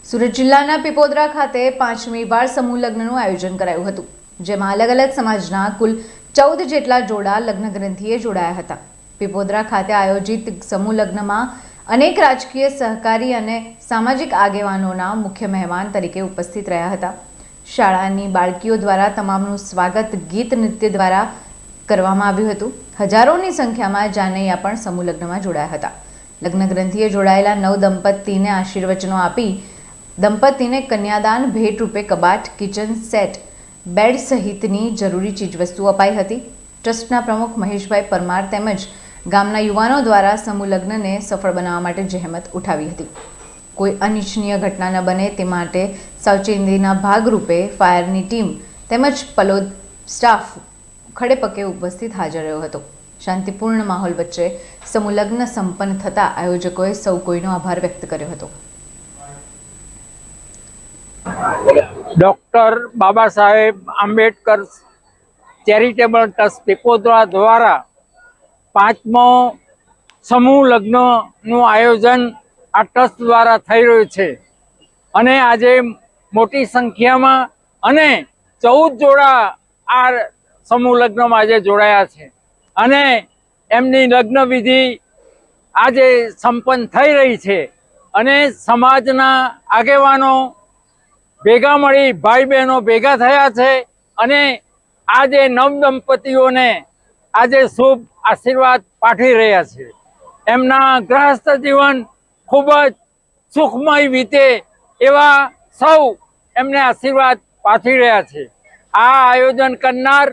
સુરત જિલ્લાના પીપોદરા ખાતે 5મી વાર સમૂહ લગ્નનું આયોજન કરાયું હતું, જેમાં અલગ અલગ સમાજના કુલ 14 જેટલા જોડા લગ્ન ગ્રંથિએ જોડાયા હતા। પીપોદરા ખાતે આયોજિત સમૂહ લગ્નમાં અનેક રાજકીય, સહકારી અને સામાજિક આગેવાનોના મુખ્ય મહેમાન તરીકે ઉપસ્થિત રહ્યા હતા। શાળાની બાળકીઓ દ્વારા તમામનું સ્વાગત ગીત નૃત્ય દ્વારા કરવામાં આવ્યું હતું। હજારોની સંખ્યામાં જાનૈયા પણ સમૂહ લગ્નમાં જોડાયા હતા। લગ્ન ગ્રંથિએ જોડાયેલા નવ દંપતીને આશીર્વચનો આપી દંપતીને કન્યાદાન ભેટ રૂપે કબાટ, કિચન સેટ, બેડ સહિતની જરૂરી ચીજવસ્તુઓ અપાઈ હતી। ટ્રસ્ટના પ્રમુખ મહેશભાઈ પરમાર તેમજ ગામના યુવાનો દ્વારા સમૂહ લગ્નને સફળ બનાવવા માટે જહેમત ઉઠાવી હતી। કોઈ અનિચ્છનીય ઘટના ન બને તે માટે સાવચેતીના ભાગરૂપે ફાયરની ટીમ તેમજ પલોદ સ્ટાફ ખડેપગે ઉપસ્થિત હાજર રહ્યો હતો। શાંતિપૂર્ણ માહોલ વચ્ચે સમૂહ લગ્ન સંપન્ન થતા આયોજકોએ સૌ કોઈનો આભાર વ્યક્ત કર્યો હતો। Doctor Baba Saheb Ambedkar charitable trust Pipodara દ્વારા 5મો સમૂહ લગ્નનું આયોજન આ ટ્રસ્ટ દ્વારા થઈ રહ્યું છે અને આજે મોટી સંખ્યામાં અને 14 જોડા આ સમૂહ લગ્નમાં આજે જોડાયા છે અને એમની લગ્ન વિધિ આજે સંપન્ન થઈ રહી છે અને સમાજના આગેવાનો ભેગા મળી, ભાઈ બહેનો ભેગા થયા છે અને આજે નવ દંપતીઓને આજે શુભ આશીર્વાદ પાઠવી રહ્યા છે। એમના ગૃહસ્થ જીવન ખૂબ જ સુખમય વીતે એવા સૌ એમને આશીર્વાદ પાઠવી રહ્યા છે। આ આયોજન કરનાર